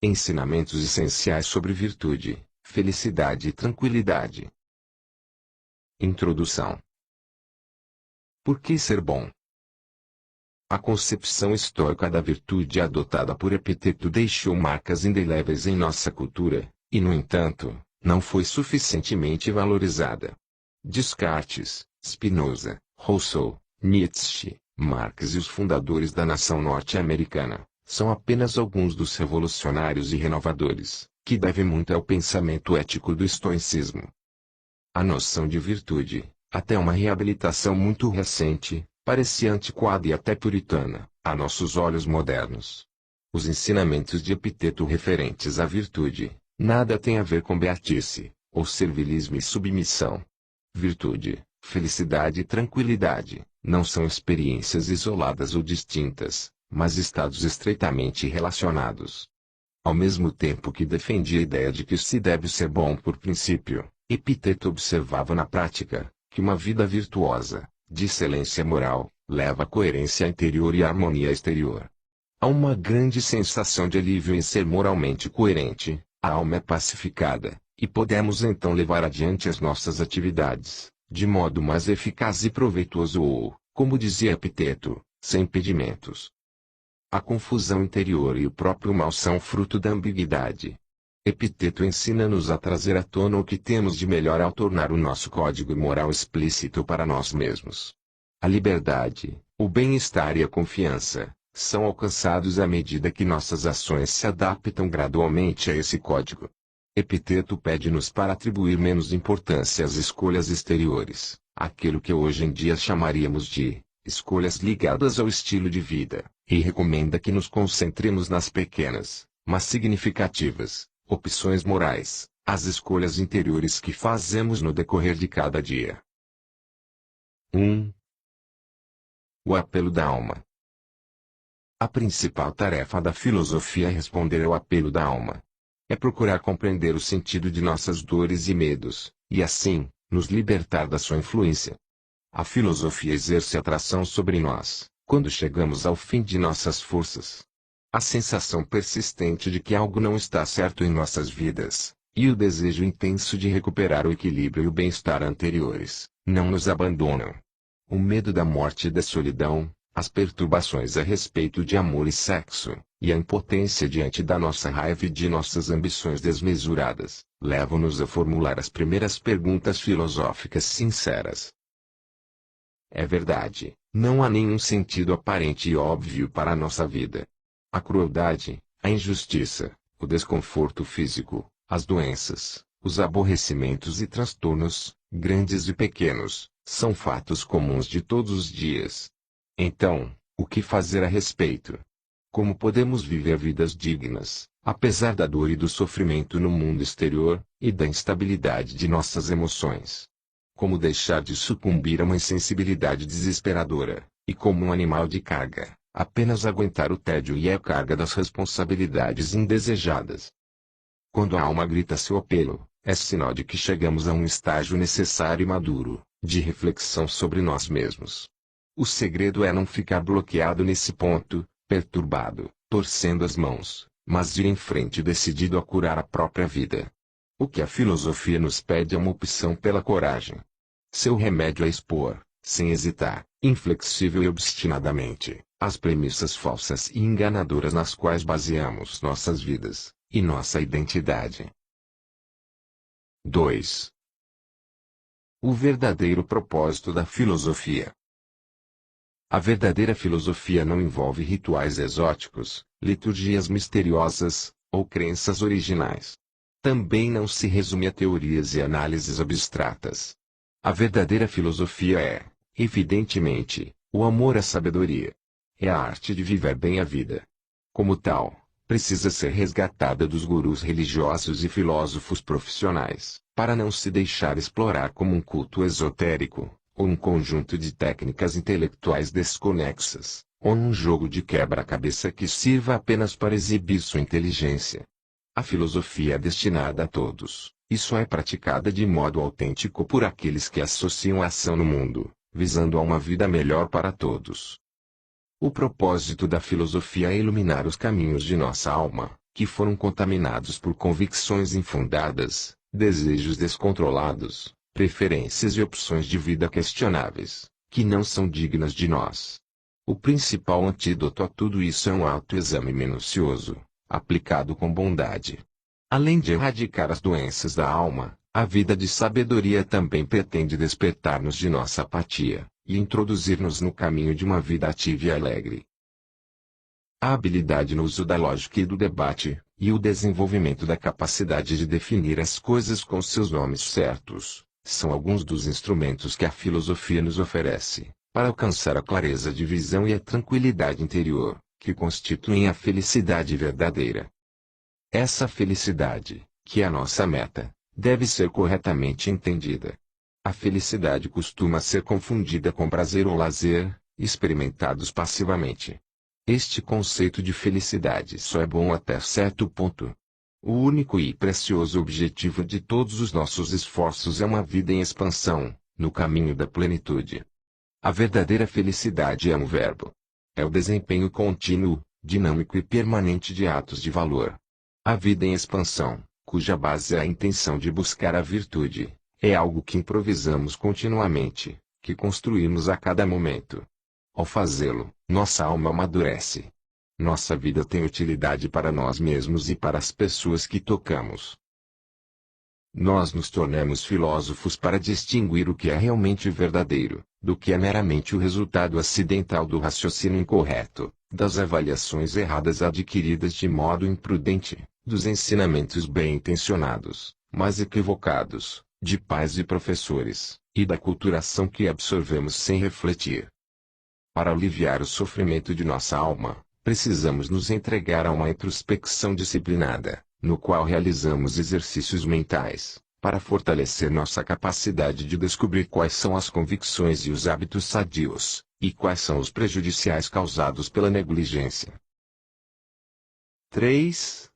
Ensinamentos essenciais sobre virtude, felicidade e tranquilidade. Introdução. Por que ser bom? A concepção estoica da virtude adotada por Epiteto deixou marcas indeléveis em nossa cultura, e no entanto, não foi suficientemente valorizada. Descartes, Spinoza, Rousseau, Nietzsche, Marx e os fundadores da nação norte-americana são apenas alguns dos revolucionários e renovadores, que devem muito ao pensamento ético do estoicismo. A noção de virtude, até uma reabilitação muito recente, parecia antiquada e até puritana, a nossos olhos modernos. Os ensinamentos de Epiteto referentes à virtude, nada têm a ver com beatice, ou servilismo e submissão. Virtude, felicidade e tranquilidade, não são experiências isoladas ou distintas, mas estados estreitamente relacionados. Ao mesmo tempo que defendia a ideia de que se deve ser bom por princípio, Epiteto observava na prática, que uma vida virtuosa, de excelência moral, leva a coerência interior e a harmonia exterior. Há uma grande sensação de alívio em ser moralmente coerente, a alma é pacificada, e podemos então levar adiante as nossas atividades, de modo mais eficaz e proveitoso ou, como dizia Epiteto, sem impedimentos. A confusão interior e o próprio mal são fruto da ambiguidade. Epiteto ensina-nos a trazer à tona o que temos de melhor ao tornar o nosso código moral explícito para nós mesmos. A liberdade, o bem-estar e a confiança são alcançados à medida que nossas ações se adaptam gradualmente a esse código. Epiteto pede-nos para atribuir menos importância às escolhas exteriores, aquilo que hoje em dia chamaríamos de escolhas ligadas ao estilo de vida, e recomenda que nos concentremos nas pequenas, mas significativas, opções morais, as escolhas interiores que fazemos no decorrer de cada dia. 1. O apelo da alma. A principal tarefa da filosofia é responder ao apelo da alma. É procurar compreender o sentido de nossas dores e medos, e assim, nos libertar da sua influência. A filosofia exerce atração sobre nós, quando chegamos ao fim de nossas forças. A sensação persistente de que algo não está certo em nossas vidas, e o desejo intenso de recuperar o equilíbrio e o bem-estar anteriores, não nos abandonam. O medo da morte e da solidão, as perturbações a respeito de amor e sexo, e a impotência diante da nossa raiva e de nossas ambições desmesuradas, levam-nos a formular as primeiras perguntas filosóficas sinceras. É verdade, não há nenhum sentido aparente e óbvio para a nossa vida. A crueldade, a injustiça, o desconforto físico, as doenças, os aborrecimentos e transtornos, grandes e pequenos, são fatos comuns de todos os dias. Então, o que fazer a respeito? Como podemos viver vidas dignas, apesar da dor e do sofrimento no mundo exterior, e da instabilidade de nossas emoções? Como deixar de sucumbir a uma insensibilidade desesperadora, e como um animal de carga, apenas aguentar o tédio e a carga das responsabilidades indesejadas? Quando a alma grita seu apelo, é sinal de que chegamos a um estágio necessário e maduro, de reflexão sobre nós mesmos. O segredo é não ficar bloqueado nesse ponto, perturbado, torcendo as mãos, mas ir em frente decidido a curar a própria vida. O que a filosofia nos pede é uma opção pela coragem. Seu remédio é expor, sem hesitar, inflexível e obstinadamente, as premissas falsas e enganadoras nas quais baseamos nossas vidas, e nossa identidade. 2. O verdadeiro propósito da filosofia. A verdadeira filosofia não envolve rituais exóticos, liturgias misteriosas, ou crenças originais. Também não se resume a teorias e análises abstratas. A verdadeira filosofia é, evidentemente, o amor à sabedoria. É a arte de viver bem a vida. Como tal, precisa ser resgatada dos gurus religiosos e filósofos profissionais, para não se deixar explorar como um culto esotérico, ou um conjunto de técnicas intelectuais desconexas, ou um jogo de quebra-cabeça que sirva apenas para exibir sua inteligência. A filosofia é destinada a todos, e só é praticada de modo autêntico por aqueles que associam a ação no mundo, visando a uma vida melhor para todos. O propósito da filosofia é iluminar os caminhos de nossa alma, que foram contaminados por convicções infundadas, desejos descontrolados, preferências e opções de vida questionáveis, que não são dignas de nós. O principal antídoto a tudo isso é um autoexame minucioso, aplicado com bondade. Além de erradicar as doenças da alma, a vida de sabedoria também pretende despertar-nos de nossa apatia, e introduzir-nos no caminho de uma vida ativa e alegre. A habilidade no uso da lógica e do debate, e o desenvolvimento da capacidade de definir as coisas com seus nomes certos, são alguns dos instrumentos que a filosofia nos oferece, para alcançar a clareza de visão e a tranquilidade interior, que constituem a felicidade verdadeira. Essa felicidade, que é a nossa meta, deve ser corretamente entendida. A felicidade costuma ser confundida com prazer ou lazer, experimentados passivamente. Este conceito de felicidade só é bom até certo ponto. O único e precioso objetivo de todos os nossos esforços é uma vida em expansão, no caminho da plenitude. A verdadeira felicidade é um verbo. É o desempenho contínuo, dinâmico e permanente de atos de valor. A vida em expansão, cuja base é a intenção de buscar a virtude, é algo que improvisamos continuamente, que construímos a cada momento. Ao fazê-lo, nossa alma amadurece. Nossa vida tem utilidade para nós mesmos e para as pessoas que tocamos. Nós nos tornamos filósofos para distinguir o que é realmente verdadeiro, do que é meramente o resultado acidental do raciocínio incorreto, das avaliações erradas adquiridas de modo imprudente, dos ensinamentos bem-intencionados, mas equivocados, de pais e professores, e da culturação que absorvemos sem refletir. Para aliviar o sofrimento de nossa alma, precisamos nos entregar a uma introspecção disciplinada, no qual realizamos exercícios mentais, para fortalecer nossa capacidade de descobrir quais são as convicções e os hábitos sadios, e quais são os prejudiciais causados pela negligência. 3.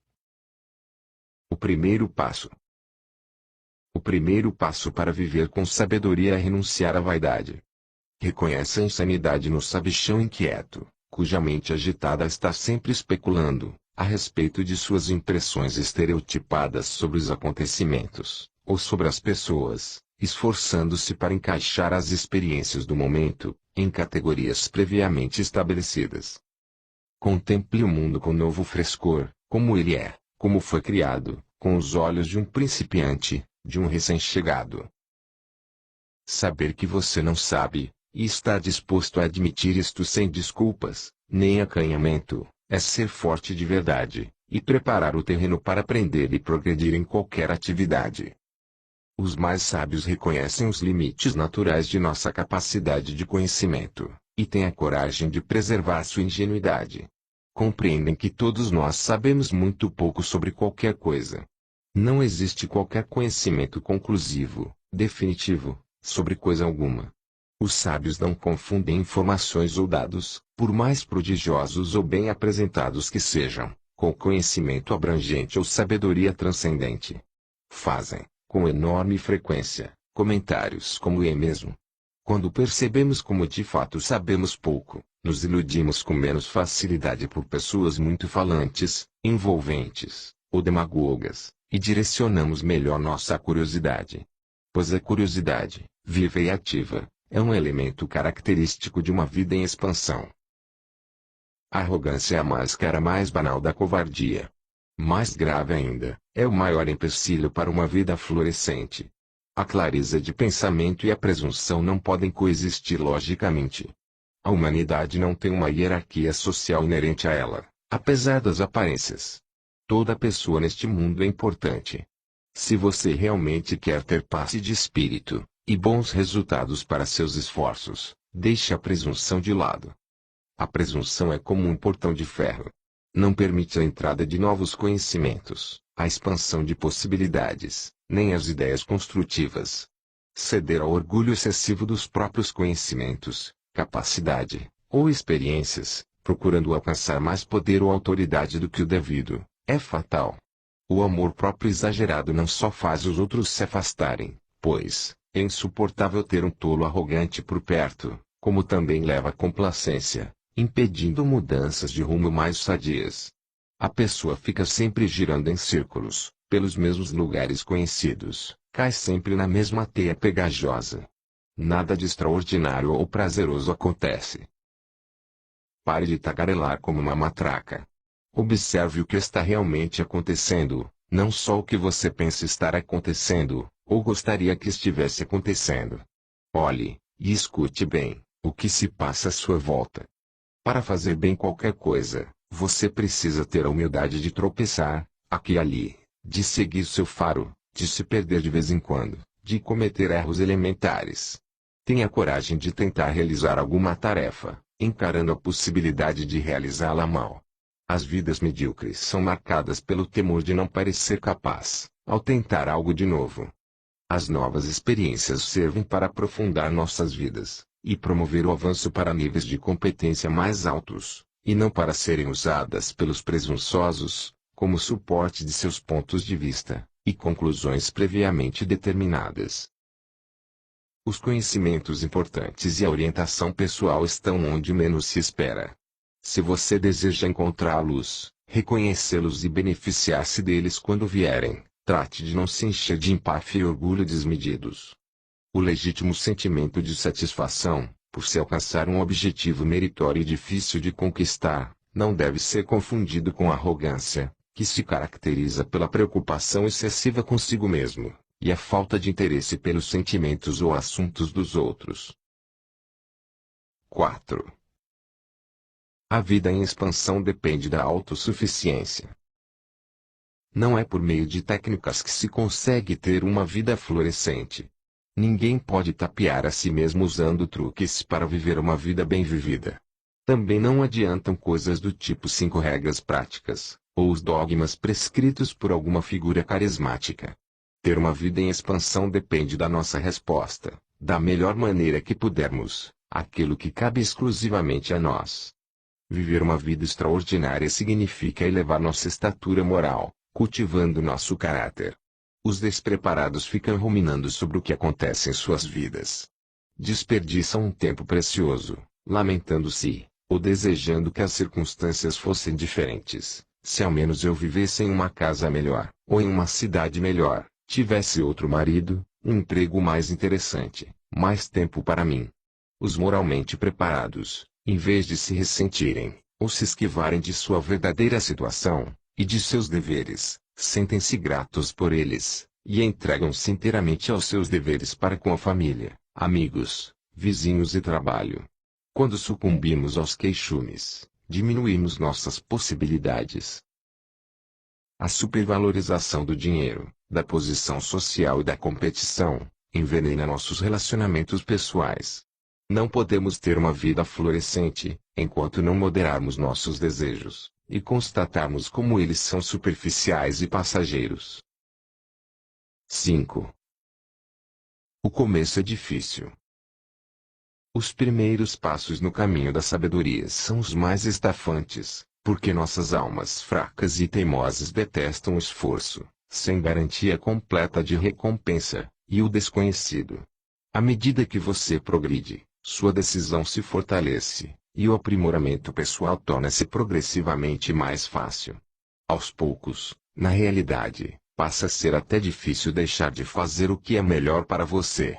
O primeiro passo. O primeiro passo para viver com sabedoria é renunciar à vaidade. Reconhece a insanidade no sabichão inquieto, cuja mente agitada está sempre especulando, a respeito de suas impressões estereotipadas sobre os acontecimentos, ou sobre as pessoas, esforçando-se para encaixar as experiências do momento, em categorias previamente estabelecidas. Contemple o mundo com novo frescor, como ele é, como foi criado, com os olhos de um principiante, de um recém-chegado. Saber que você não sabe, e estar disposto a admitir isto sem desculpas, nem acanhamento, é ser forte de verdade, e preparar o terreno para aprender e progredir em qualquer atividade. Os mais sábios reconhecem os limites naturais de nossa capacidade de conhecimento, e têm a coragem de preservar sua ingenuidade. Compreendem que todos nós sabemos muito pouco sobre qualquer coisa. Não existe qualquer conhecimento conclusivo, definitivo, sobre coisa alguma. Os sábios não confundem informações ou dados, por mais prodigiosos ou bem apresentados que sejam, com conhecimento abrangente ou sabedoria transcendente. Fazem, com enorme frequência, comentários como é mesmo. Quando percebemos como de fato sabemos pouco, nos iludimos com menos facilidade por pessoas muito falantes, envolventes, ou demagogas, e direcionamos melhor nossa curiosidade. Pois a curiosidade, viva e ativa, é um elemento característico de uma vida em expansão. A arrogância é a máscara mais banal da covardia. Mais grave ainda, é o maior empecilho para uma vida florescente. A clareza de pensamento e a presunção não podem coexistir logicamente. A humanidade não tem uma hierarquia social inerente a ela, apesar das aparências. Toda pessoa neste mundo é importante. Se você realmente quer ter paz de espírito, e bons resultados para seus esforços, deixe a presunção de lado. A presunção é como um portão de ferro. Não permite a entrada de novos conhecimentos, a expansão de possibilidades, nem as ideias construtivas. Ceder ao orgulho excessivo dos próprios conhecimentos, capacidade, ou experiências, procurando alcançar mais poder ou autoridade do que o devido, é fatal. O amor próprio exagerado não só faz os outros se afastarem, pois é insuportável ter um tolo arrogante por perto, como também leva à complacência, impedindo mudanças de rumo mais sadias. A pessoa fica sempre girando em círculos, pelos mesmos lugares conhecidos, cai sempre na mesma teia pegajosa. Nada de extraordinário ou prazeroso acontece. Pare de tagarelar como uma matraca. Observe o que está realmente acontecendo, não só o que você pensa estar acontecendo, ou gostaria que estivesse acontecendo. Olhe, e escute bem, o que se passa à sua volta. Para fazer bem qualquer coisa, você precisa ter a humildade de tropeçar, aqui e ali, de seguir seu faro, de se perder de vez em quando, de cometer erros elementares. Tenha coragem de tentar realizar alguma tarefa, encarando a possibilidade de realizá-la mal. As vidas medíocres são marcadas pelo temor de não parecer capaz, ao tentar algo de novo. As novas experiências servem para aprofundar nossas vidas, e promover o avanço para níveis de competência mais altos, e não para serem usadas pelos presunçosos, como suporte de seus pontos de vista, e conclusões previamente determinadas. Os conhecimentos importantes e a orientação pessoal estão onde menos se espera. Se você deseja encontrá-los, reconhecê-los e beneficiar-se deles quando vierem, trate de não se encher de empáfia e orgulho desmedidos. O legítimo sentimento de satisfação, por se alcançar um objetivo meritório e difícil de conquistar, não deve ser confundido com arrogância, que se caracteriza pela preocupação excessiva consigo mesmo, e a falta de interesse pelos sentimentos ou assuntos dos outros. 4. A vida em expansão depende da autossuficiência. Não é por meio de técnicas que se consegue ter uma vida florescente. Ninguém pode tapear a si mesmo usando truques para viver uma vida bem vivida. Também não adiantam coisas do tipo 5 regras práticas, ou os dogmas prescritos por alguma figura carismática. Ter uma vida em expansão depende da nossa resposta, da melhor maneira que pudermos, àquilo que cabe exclusivamente a nós. Viver uma vida extraordinária significa elevar nossa estatura moral, cultivando nosso caráter. Os despreparados ficam ruminando sobre o que acontece em suas vidas. Desperdiçam um tempo precioso, lamentando-se, ou desejando que as circunstâncias fossem diferentes. Se ao menos eu vivesse em uma casa melhor, ou em uma cidade melhor, tivesse outro marido, um emprego mais interessante, mais tempo para mim. Os moralmente preparados, em vez de se ressentirem, ou se esquivarem de sua verdadeira situação, e de seus deveres, sentem-se gratos por eles, e entregam-se inteiramente aos seus deveres para com a família, amigos, vizinhos e trabalho. Quando sucumbimos aos queixumes, diminuímos nossas possibilidades. A supervalorização do dinheiro, da posição social e da competição, envenena nossos relacionamentos pessoais. Não podemos ter uma vida florescente, enquanto não moderarmos nossos desejos, e constatarmos como eles são superficiais e passageiros. 5. O começo é difícil. Os primeiros passos no caminho da sabedoria são os mais estafantes, porque nossas almas fracas e teimosas detestam o esforço, sem garantia completa de recompensa, e o desconhecido. À medida que você progride, sua decisão se fortalece, e o aprimoramento pessoal torna-se progressivamente mais fácil. Aos poucos, na realidade, passa a ser até difícil deixar de fazer o que é melhor para você.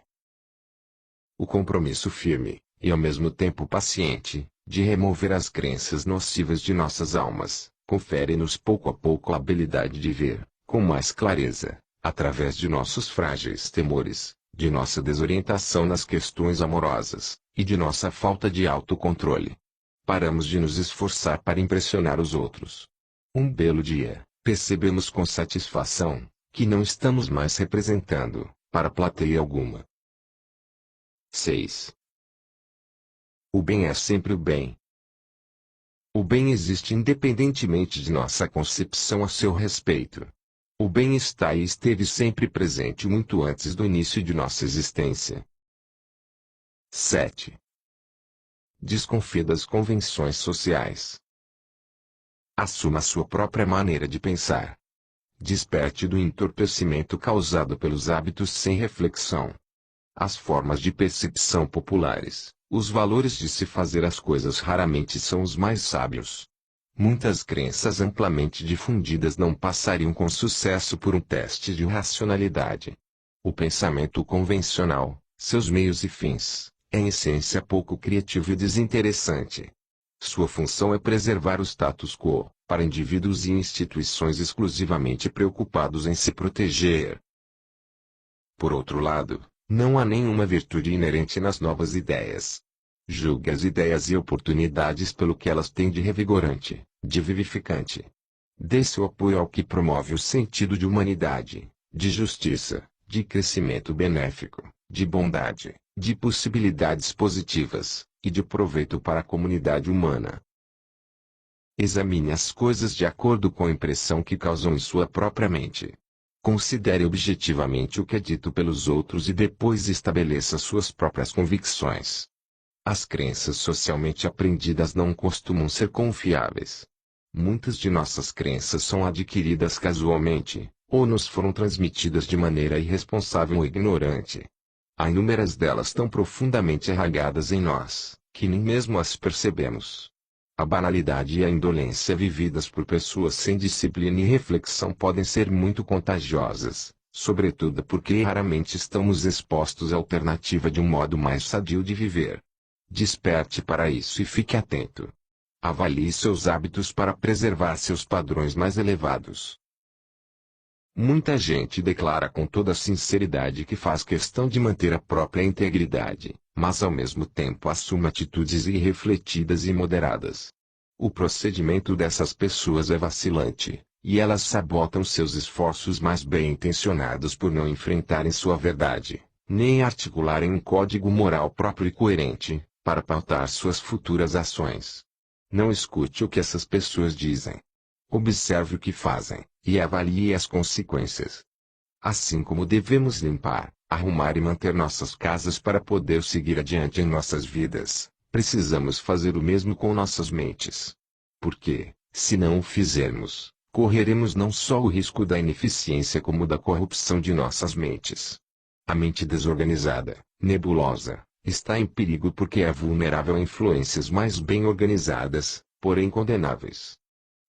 O compromisso firme, e ao mesmo tempo paciente, de remover as crenças nocivas de nossas almas, confere-nos pouco a pouco a habilidade de ver, com mais clareza, através de nossos frágeis temores, de nossa desorientação nas questões amorosas, e de nossa falta de autocontrole. Paramos de nos esforçar para impressionar os outros. Um belo dia, percebemos com satisfação, que não estamos mais representando, para plateia alguma. 6. O bem é sempre o bem. O bem existe independentemente de nossa concepção a seu respeito. O bem está e esteve sempre presente muito antes do início de nossa existência. 7. Desconfie das convenções sociais. Assuma sua própria maneira de pensar. Desperte do entorpecimento causado pelos hábitos sem reflexão. As formas de percepção populares, os valores de se fazer as coisas raramente são os mais sábios. Muitas crenças amplamente difundidas não passariam com sucesso por um teste de racionalidade. O pensamento convencional, seus meios e fins, é em essência pouco criativo e desinteressante. Sua função é preservar o status quo, para indivíduos e instituições exclusivamente preocupados em se proteger. Por outro lado, não há nenhuma virtude inerente nas novas ideias. Julgue as ideias e oportunidades pelo que elas têm de revigorante, de vivificante. Dê seu apoio ao que promove o sentido de humanidade, de justiça, de crescimento benéfico, de bondade, de possibilidades positivas, e de proveito para a comunidade humana. Examine as coisas de acordo com a impressão que causam em sua própria mente. Considere objetivamente o que é dito pelos outros e depois estabeleça suas próprias convicções. As crenças socialmente aprendidas não costumam ser confiáveis. Muitas de nossas crenças são adquiridas casualmente, ou nos foram transmitidas de maneira irresponsável ou ignorante. Há inúmeras delas tão profundamente arraigadas em nós, que nem mesmo as percebemos. A banalidade e a indolência vividas por pessoas sem disciplina e reflexão podem ser muito contagiosas, sobretudo porque raramente estamos expostos à alternativa de um modo mais sadio de viver. Desperte para isso e fique atento. Avalie seus hábitos para preservar seus padrões mais elevados. Muita gente declara com toda sinceridade que faz questão de manter a própria integridade, mas ao mesmo tempo assume atitudes irrefletidas e imoderadas. O procedimento dessas pessoas é vacilante, e elas sabotam seus esforços mais bem-intencionados por não enfrentarem sua verdade, nem articularem um código moral próprio e coerente, para pautar suas futuras ações. Não escute o que essas pessoas dizem. Observe o que fazem, e avalie as consequências. Assim como devemos limpar, arrumar e manter nossas casas para poder seguir adiante em nossas vidas, precisamos fazer o mesmo com nossas mentes. Porque, se não o fizermos, correremos não só o risco da ineficiência como da corrupção de nossas mentes. A mente desorganizada, nebulosa, está em perigo porque é vulnerável a influências mais bem organizadas, porém condenáveis.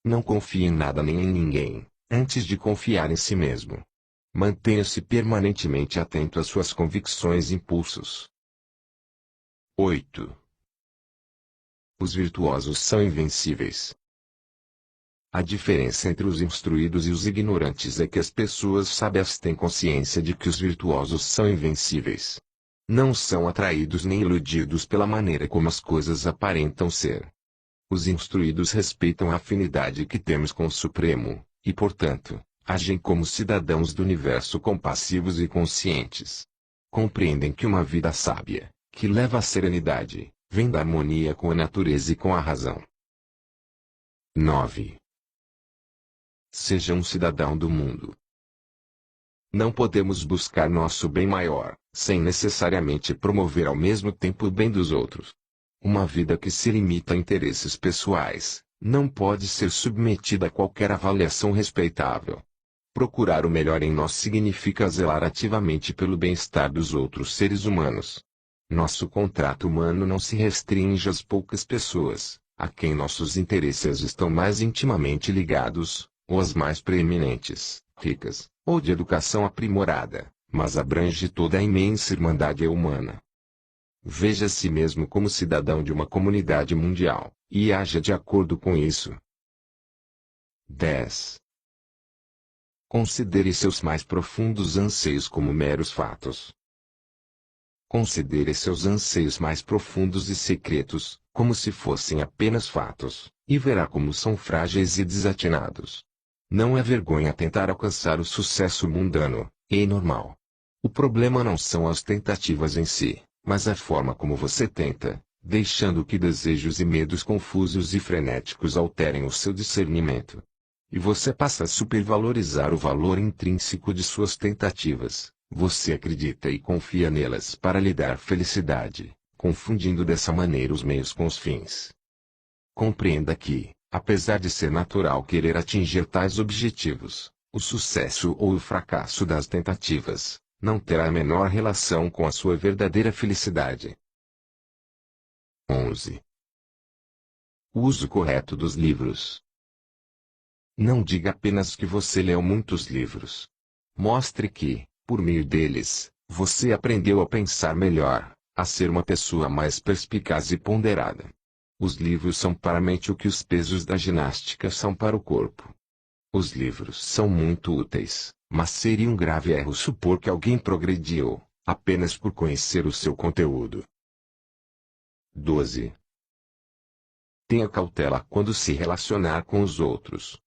Não confie em nada nem em ninguém, antes de confiar em si mesmo. Mantenha-se permanentemente atento às suas convicções e impulsos. 8. Os virtuosos são invencíveis. A diferença entre os instruídos e os ignorantes é que as pessoas sábias têm consciência de que os virtuosos são invencíveis. Não são atraídos nem iludidos pela maneira como as coisas aparentam ser. Os instruídos respeitam a afinidade que temos com o Supremo, e portanto, agem como cidadãos do universo compassivos e conscientes. Compreendem que uma vida sábia, que leva à serenidade, vem da harmonia com a natureza e com a razão. 9. Seja um cidadão do mundo. Não podemos buscar nosso bem maior, sem necessariamente promover ao mesmo tempo o bem dos outros. Uma vida que se limita a interesses pessoais, não pode ser submetida a qualquer avaliação respeitável. Procurar o melhor em nós significa zelar ativamente pelo bem-estar dos outros seres humanos. Nosso contrato humano não se restringe às poucas pessoas, a quem nossos interesses estão mais intimamente ligados, ou às mais preeminentes, ricas, ou de educação aprimorada, mas abrange toda a imensa irmandade humana. Veja a si mesmo como cidadão de uma comunidade mundial, e haja de acordo com isso. 10. Considere seus mais profundos anseios como meros fatos. Considere seus anseios mais profundos e secretos, como se fossem apenas fatos, e verá como são frágeis e desatinados. Não é vergonha tentar alcançar o sucesso mundano, e normal. O problema não são as tentativas em si, mas a forma como você tenta, deixando que desejos e medos confusos e frenéticos alterem o seu discernimento. E você passa a supervalorizar o valor intrínseco de suas tentativas. Você acredita e confia nelas para lhe dar felicidade, confundindo dessa maneira os meios com os fins. Compreenda que, apesar de ser natural querer atingir tais objetivos, o sucesso ou o fracasso das tentativas não terá a menor relação com a sua verdadeira felicidade. 11. O uso correto dos livros. Não diga apenas que você leu muitos livros. Mostre que, por meio deles, você aprendeu a pensar melhor, a ser uma pessoa mais perspicaz e ponderada. Os livros são para a mente o que os pesos da ginástica são para o corpo. Os livros são muito úteis, mas seria um grave erro supor que alguém progrediu, apenas por conhecer o seu conteúdo. 12. Tenha cautela quando se relacionar com os outros.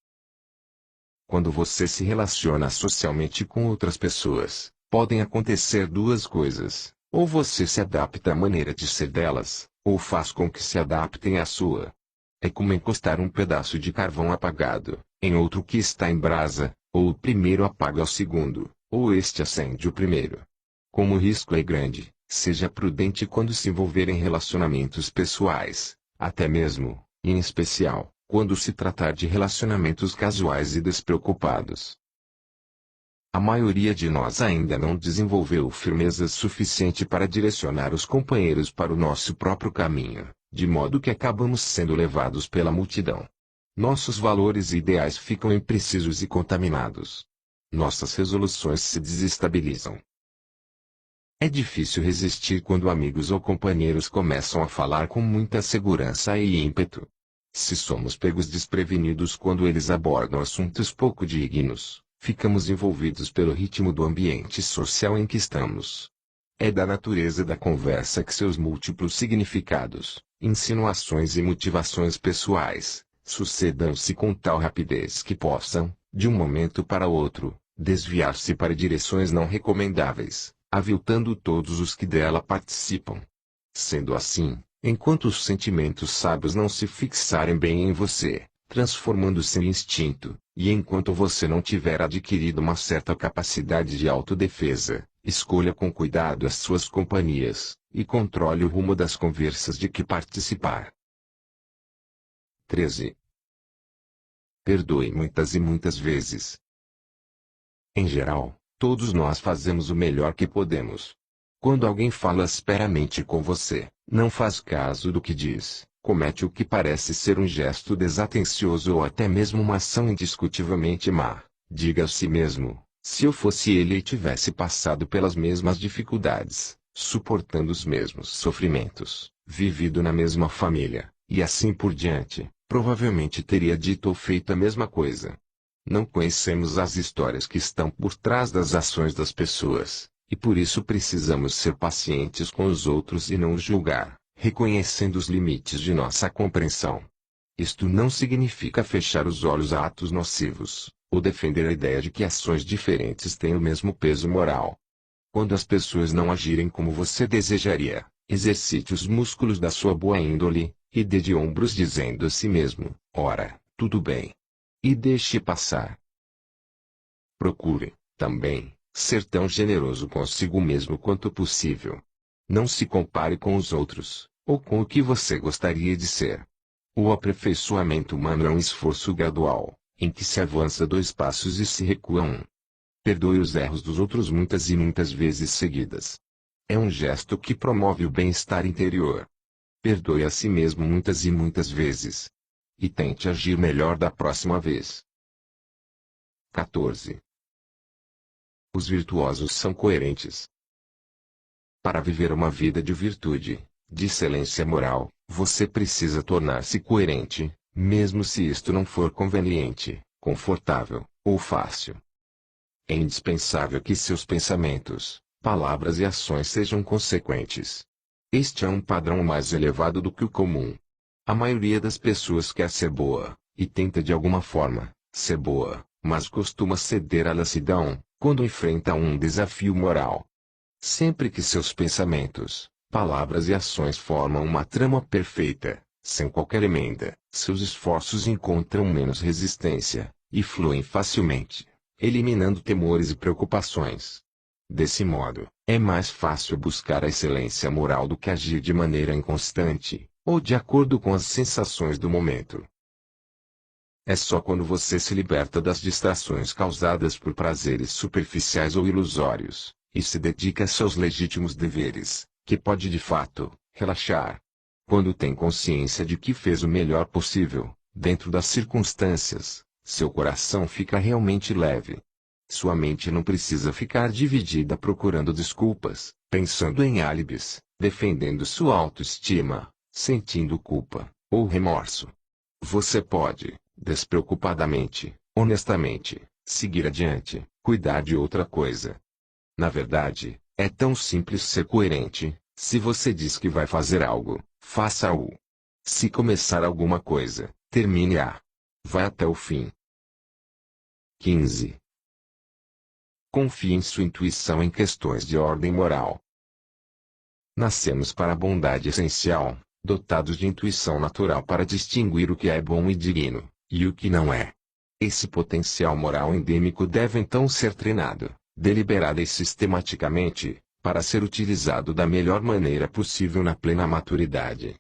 Quando você se relaciona socialmente com outras pessoas, podem acontecer duas coisas: ou você se adapta à maneira de ser delas, ou faz com que se adaptem à sua. É como encostar um pedaço de carvão apagado em outro que está em brasa, ou o primeiro apaga o segundo, ou este acende o primeiro. Como o risco é grande, seja prudente quando se envolver em relacionamentos pessoais, até mesmo, em especial, quando se tratar de relacionamentos casuais e despreocupados. A maioria de nós ainda não desenvolveu firmeza suficiente para direcionar os companheiros para o nosso próprio caminho, de modo que acabamos sendo levados pela multidão. Nossos valores e ideais ficam imprecisos e contaminados. Nossas resoluções se desestabilizam. É difícil resistir quando amigos ou companheiros começam a falar com muita segurança e ímpeto. Se somos pegos desprevenidos quando eles abordam assuntos pouco dignos, ficamos envolvidos pelo ritmo do ambiente social em que estamos. É da natureza da conversa que seus múltiplos significados, insinuações e motivações pessoais sucedam-se com tal rapidez que possam, de um momento para outro, desviar-se para direções não recomendáveis, aviltando todos os que dela participam. Sendo assim, enquanto os sentimentos sábios não se fixarem bem em você, transformando-se em instinto, e enquanto você não tiver adquirido uma certa capacidade de autodefesa, escolha com cuidado as suas companhias, e controle o rumo das conversas de que participar. 13. Perdoe muitas e muitas vezes. Em geral, todos nós fazemos o melhor que podemos. Quando alguém fala asperamente com você, não faz caso do que diz, comete o que parece ser um gesto desatencioso ou até mesmo uma ação indiscutivelmente má, diga a si mesmo: se eu fosse ele e tivesse passado pelas mesmas dificuldades, suportando os mesmos sofrimentos, vivido na mesma família, e assim por diante, provavelmente teria dito ou feito a mesma coisa. Não conhecemos as histórias que estão por trás das ações das pessoas, e por isso precisamos ser pacientes com os outros e não os julgar, reconhecendo os limites de nossa compreensão. Isto não significa fechar os olhos a atos nocivos, ou defender a ideia de que ações diferentes têm o mesmo peso moral. Quando as pessoas não agirem como você desejaria, exercite os músculos da sua boa índole, e dê de ombros dizendo a si mesmo: ora, tudo bem. E deixe passar. Procure, também, ser tão generoso consigo mesmo quanto possível. Não se compare com os outros, ou com o que você gostaria de ser. O aperfeiçoamento humano é um esforço gradual, em que se avança 2 passos e se recua 1. Perdoe os erros dos outros muitas e muitas vezes seguidas. É um gesto que promove o bem-estar interior. Perdoe a si mesmo muitas e muitas vezes. E tente agir melhor da próxima vez. 14. Os virtuosos são coerentes. Para viver uma vida de virtude, de excelência moral, você precisa tornar-se coerente, mesmo se isto não for conveniente, confortável, ou fácil. É indispensável que seus pensamentos, palavras e ações sejam consequentes. Este é um padrão mais elevado do que o comum. A maioria das pessoas quer ser boa, e tenta de alguma forma, ser boa, mas costuma ceder à lassidão, quando enfrenta um desafio moral. Sempre que seus pensamentos, palavras e ações formam uma trama perfeita, sem qualquer emenda, seus esforços encontram menos resistência, e fluem facilmente, eliminando temores e preocupações. Desse modo, é mais fácil buscar a excelência moral do que agir de maneira inconstante, ou de acordo com as sensações do momento. É só quando você se liberta das distrações causadas por prazeres superficiais ou ilusórios, e se dedica a seus legítimos deveres, que pode de fato, relaxar. Quando tem consciência de que fez o melhor possível, dentro das circunstâncias, seu coração fica realmente leve. Sua mente não precisa ficar dividida procurando desculpas, pensando em álibis, defendendo sua autoestima, sentindo culpa, ou remorso. Você pode, despreocupadamente, honestamente, seguir adiante, cuidar de outra coisa. Na verdade, é tão simples ser coerente. Se você diz que vai fazer algo, faça-o. Se começar alguma coisa, termine-a. Vá até o fim. 15. Confie em sua intuição em questões de ordem moral. Nascemos para a bondade essencial, dotados de intuição natural para distinguir o que é bom e digno, e o que não é. Esse potencial moral endêmico deve então ser treinado, deliberada e sistematicamente, para ser utilizado da melhor maneira possível na plena maturidade.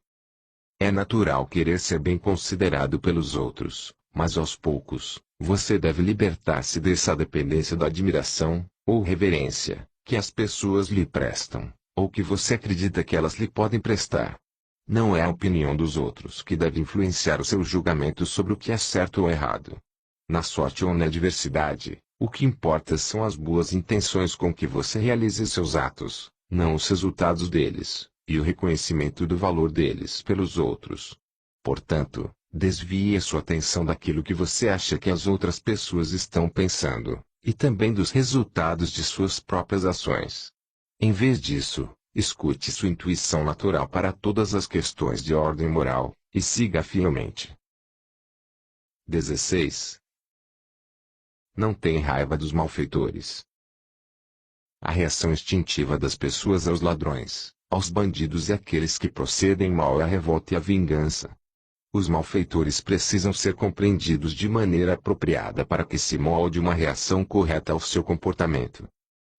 É natural querer ser bem considerado pelos outros, mas aos poucos, você deve libertar-se dessa dependência da admiração, ou reverência, que as pessoas lhe prestam, ou que você acredita que elas lhe podem prestar. Não é a opinião dos outros que deve influenciar o seu julgamento sobre o que é certo ou errado. Na sorte ou na adversidade, o que importa são as boas intenções com que você realize seus atos, não os resultados deles, e o reconhecimento do valor deles pelos outros. Portanto, desvie a sua atenção daquilo que você acha que as outras pessoas estão pensando, e também dos resultados de suas próprias ações. Em vez disso, escute sua intuição natural para todas as questões de ordem moral, e siga fielmente. 16. Não tem raiva dos malfeitores. A reação instintiva das pessoas aos ladrões, aos bandidos e àqueles que procedem mal é a revolta e a vingança. Os malfeitores precisam ser compreendidos de maneira apropriada para que se molde uma reação correta ao seu comportamento.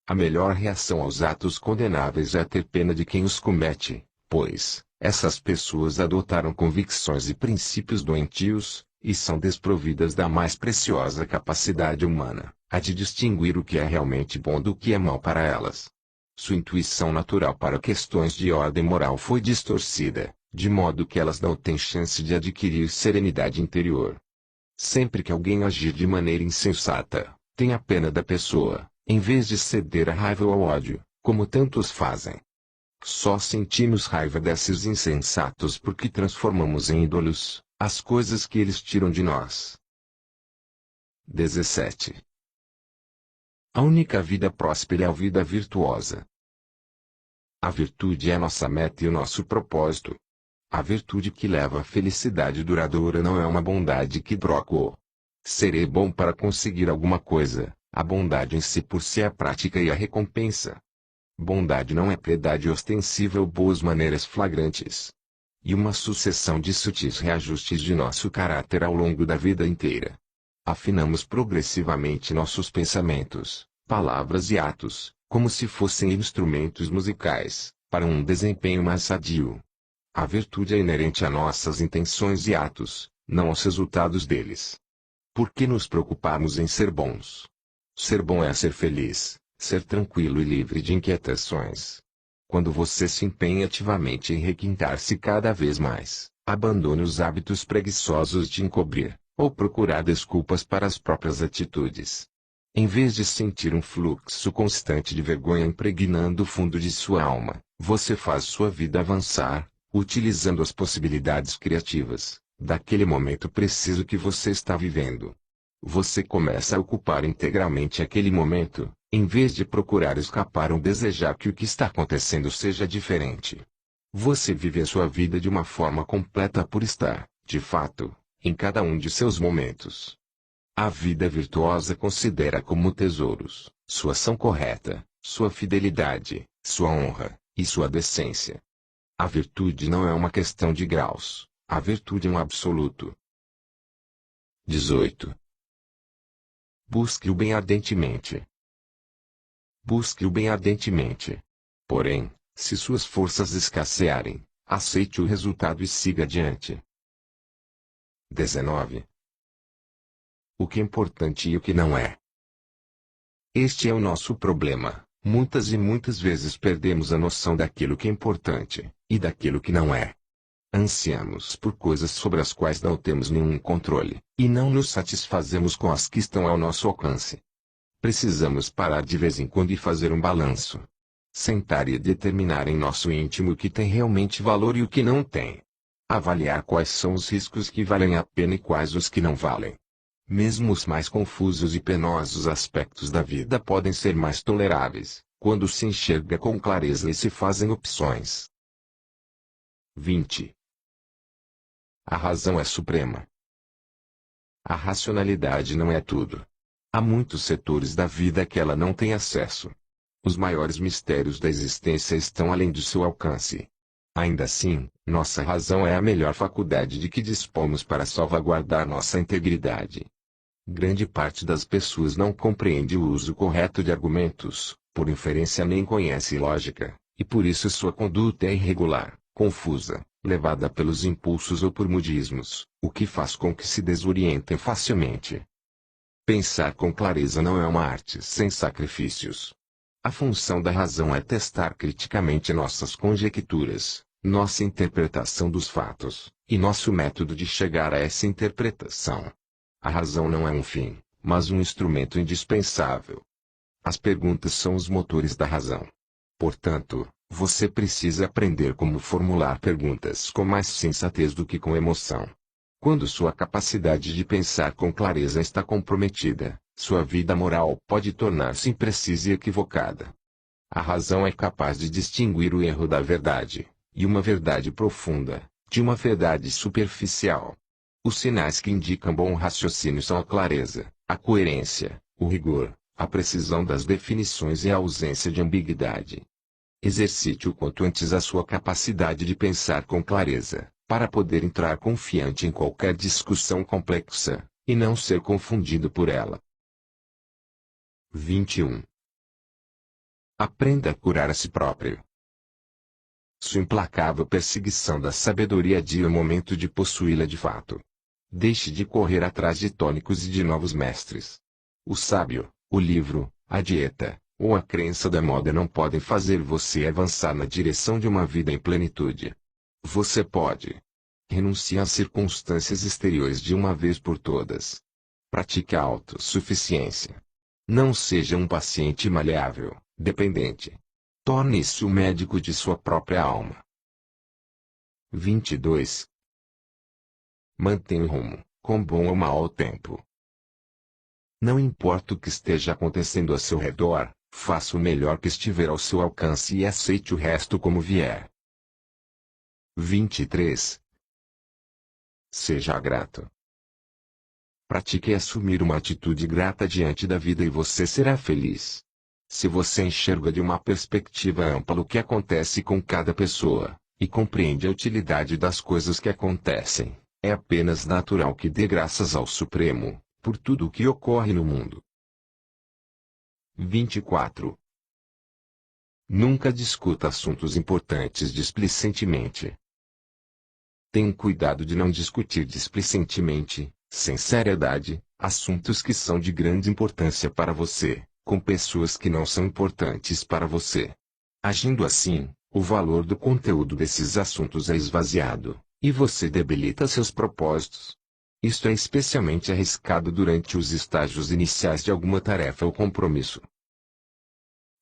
A melhor reação aos atos condenáveis é ter pena de quem os comete, pois, essas pessoas adotaram convicções e princípios doentios, e são desprovidas da mais preciosa capacidade humana, a de distinguir o que é realmente bom do que é mal para elas. Sua intuição natural para questões de ordem moral foi distorcida, de modo que elas não têm chance de adquirir serenidade interior. Sempre que alguém agir de maneira insensata, tenha pena da pessoa, em vez de ceder à raiva ou ao ódio, como tantos fazem. Só sentimos raiva desses insensatos porque transformamos em ídolos as coisas que eles tiram de nós. 17. A única vida próspera é a vida virtuosa. A virtude é nossa meta e o nosso propósito. A virtude que leva à felicidade duradoura não é uma bondade que troca o serei bom para conseguir alguma coisa. A bondade em si por si é a prática e a recompensa. Bondade não é piedade ostensiva ou boas maneiras flagrantes. E uma sucessão de sutis reajustes de nosso caráter ao longo da vida inteira. Afinamos progressivamente nossos pensamentos, palavras e atos, como se fossem instrumentos musicais, para um desempenho mais sadio. A virtude é inerente a nossas intenções e atos, não aos resultados deles. Por que nos preocuparmos em ser bons? Ser bom é ser feliz, ser tranquilo e livre de inquietações. Quando você se empenha ativamente em requintar-se cada vez mais, abandone os hábitos preguiçosos de encobrir, ou procurar desculpas para as próprias atitudes. Em vez de sentir um fluxo constante de vergonha impregnando o fundo de sua alma, você faz sua vida avançar, utilizando as possibilidades criativas, daquele momento preciso que você está vivendo. Você começa a ocupar integralmente aquele momento, em vez de procurar escapar ou desejar que o que está acontecendo seja diferente. Você vive a sua vida de uma forma completa por estar, de fato, em cada um de seus momentos. A vida virtuosa considera como tesouros sua ação correta, sua fidelidade, sua honra, e sua decência. A virtude não é uma questão de graus, a virtude é um absoluto. 18. Busque o bem ardentemente. Busque o bem ardentemente. Porém, se suas forças escassearem, aceite o resultado e siga adiante. 19. O que é importante e o que não é. Este é o nosso problema. Muitas e muitas vezes perdemos a noção daquilo que é importante, e daquilo que não é. Ansiamos por coisas sobre as quais não temos nenhum controle, e não nos satisfazemos com as que estão ao nosso alcance. Precisamos parar de vez em quando e fazer um balanço. Sentar e determinar em nosso íntimo o que tem realmente valor e o que não tem. Avaliar quais são os riscos que valem a pena e quais os que não valem. Mesmo os mais confusos e penosos aspectos da vida podem ser mais toleráveis, quando se enxerga com clareza e se fazem opções. 20. A razão é suprema. A racionalidade não é tudo. Há muitos setores da vida que ela não tem acesso. Os maiores mistérios da existência estão além do seu alcance. Ainda assim, nossa razão é a melhor faculdade de que dispomos para salvaguardar nossa integridade. Grande parte das pessoas não compreende o uso correto de argumentos, por inferência nem conhece lógica, e por isso sua conduta é irregular, confusa, levada pelos impulsos ou por modismos, o que faz com que se desorientem facilmente. Pensar com clareza não é uma arte sem sacrifícios. A função da razão é testar criticamente nossas conjecturas, nossa interpretação dos fatos, e nosso método de chegar a essa interpretação. A razão não é um fim, mas um instrumento indispensável. As perguntas são os motores da razão. Portanto, você precisa aprender como formular perguntas com mais sensatez do que com emoção. Quando sua capacidade de pensar com clareza está comprometida, sua vida moral pode tornar-se imprecisa e equivocada. A razão é capaz de distinguir o erro da verdade, e uma verdade profunda, de uma verdade superficial. Os sinais que indicam bom raciocínio são a clareza, a coerência, o rigor, a precisão das definições e a ausência de ambiguidade. Exercite o quanto antes a sua capacidade de pensar com clareza, para poder entrar confiante em qualquer discussão complexa, e não ser confundido por ela. 21. Aprenda a curar a si próprio. Sua implacável perseguição da sabedoria adia o momento de possuí-la de fato. Deixe de correr atrás de tônicos e de novos mestres. O sábio, o livro, a dieta, ou a crença da moda não podem fazer você avançar na direção de uma vida em plenitude. Você pode renunciar às circunstâncias exteriores de uma vez por todas. Pratique a autossuficiência. Não seja um paciente maleável, dependente. Torne-se o médico de sua própria alma. 22. Mantenha o rumo, com bom ou mau tempo. Não importa o que esteja acontecendo a seu redor, faça o melhor que estiver ao seu alcance e aceite o resto como vier. 23. Seja grato. Pratique assumir uma atitude grata diante da vida e você será feliz. Se você enxerga de uma perspectiva ampla o que acontece com cada pessoa, e compreende a utilidade das coisas que acontecem, é apenas natural que dê graças ao Supremo, por tudo o que ocorre no mundo. 24. Nunca discuta assuntos importantes displicentemente. Tenha cuidado de não discutir displicentemente, sem seriedade, assuntos que são de grande importância para você, com pessoas que não são importantes para você. Agindo assim, o valor do conteúdo desses assuntos é esvaziado, e você debilita seus propósitos. Isto é especialmente arriscado durante os estágios iniciais de alguma tarefa ou compromisso.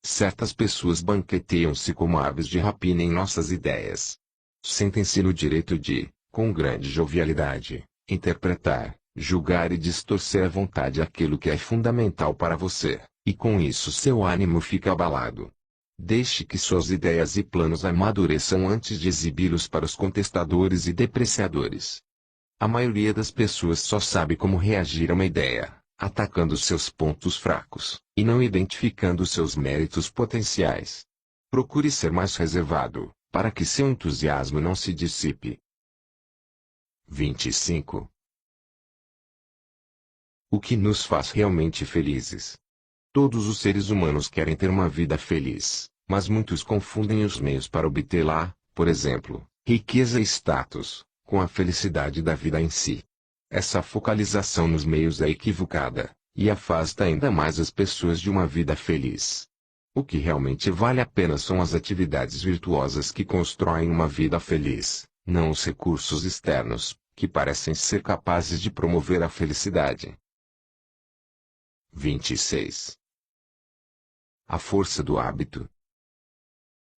Certas pessoas banqueteiam-se como aves de rapina em nossas ideias. Sentem-se no direito de, com grande jovialidade, interpretar, julgar e distorcer à vontade aquilo que é fundamental para você, e com isso seu ânimo fica abalado. Deixe que suas ideias e planos amadureçam antes de exibi-los para os contestadores e depreciadores. A maioria das pessoas só sabe como reagir a uma ideia, atacando seus pontos fracos, e não identificando seus méritos potenciais. Procure ser mais reservado, para que seu entusiasmo não se dissipe. 25. O que nos faz realmente felizes? Todos os seres humanos querem ter uma vida feliz, mas muitos confundem os meios para obtê-la, por exemplo, riqueza e status, com a felicidade da vida em si. Essa focalização nos meios é equivocada, e afasta ainda mais as pessoas de uma vida feliz. O que realmente vale a pena são as atividades virtuosas que constroem uma vida feliz, não os recursos externos, que parecem ser capazes de promover a felicidade. 26. A força do hábito.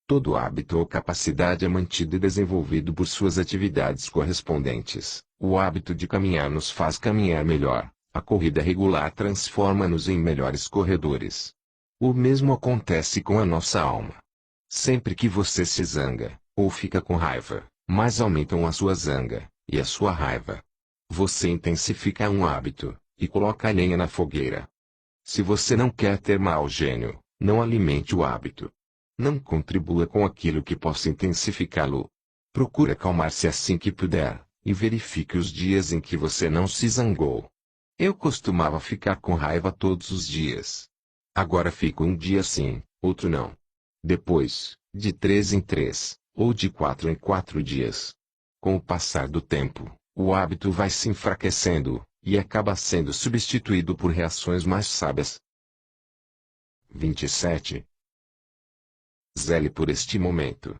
Todo hábito ou capacidade é mantido e desenvolvido por suas atividades correspondentes. O hábito de caminhar nos faz caminhar melhor. A corrida regular transforma-nos em melhores corredores. O mesmo acontece com a nossa alma. Sempre que você se zanga, ou fica com raiva, mais aumentam a sua zanga, e a sua raiva. Você intensifica um hábito, e coloca a lenha na fogueira. Se você não quer ter mau gênio, não alimente o hábito. Não contribua com aquilo que possa intensificá-lo. Procure acalmar-se assim que puder, e verifique os dias em que você não se zangou. Eu costumava ficar com raiva todos os dias. Agora fico um dia sim, outro não. Depois, de 3 em 3, ou de 4 em 4 dias. Com o passar do tempo, o hábito vai se enfraquecendo, e acaba sendo substituído por reações mais sábias. 27. Zele por este momento.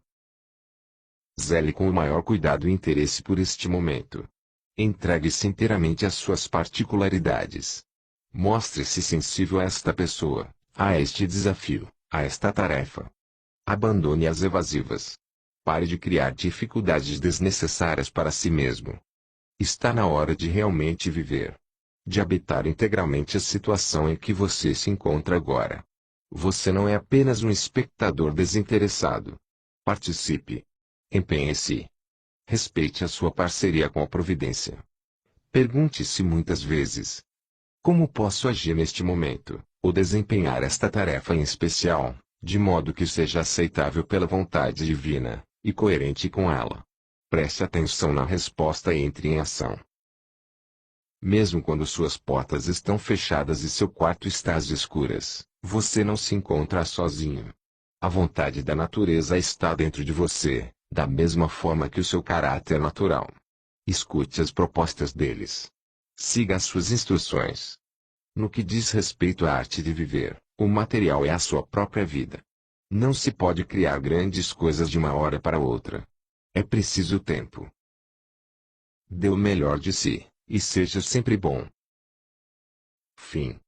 Zele com o maior cuidado e interesse por este momento. Entregue-se inteiramente às suas particularidades. Mostre-se sensível a esta pessoa, a este desafio, a esta tarefa. Abandone as evasivas. Pare de criar dificuldades desnecessárias para si mesmo. Está na hora de realmente viver. De habitar integralmente a situação em que você se encontra agora. Você não é apenas um espectador desinteressado. Participe. Empenhe-se. Respeite a sua parceria com a providência. Pergunte-se muitas vezes: como posso agir neste momento, ou desempenhar esta tarefa em especial, de modo que seja aceitável pela vontade divina, e coerente com ela? Preste atenção na resposta e entre em ação. Mesmo quando suas portas estão fechadas e seu quarto está às escuras, você não se encontra sozinho. A vontade da natureza está dentro de você, da mesma forma que o seu caráter natural. Escute as propostas deles. Siga as suas instruções. No que diz respeito à arte de viver, o material é a sua própria vida. Não se pode criar grandes coisas de uma hora para outra. É preciso tempo. Dê o melhor de si, e seja sempre bom. Fim.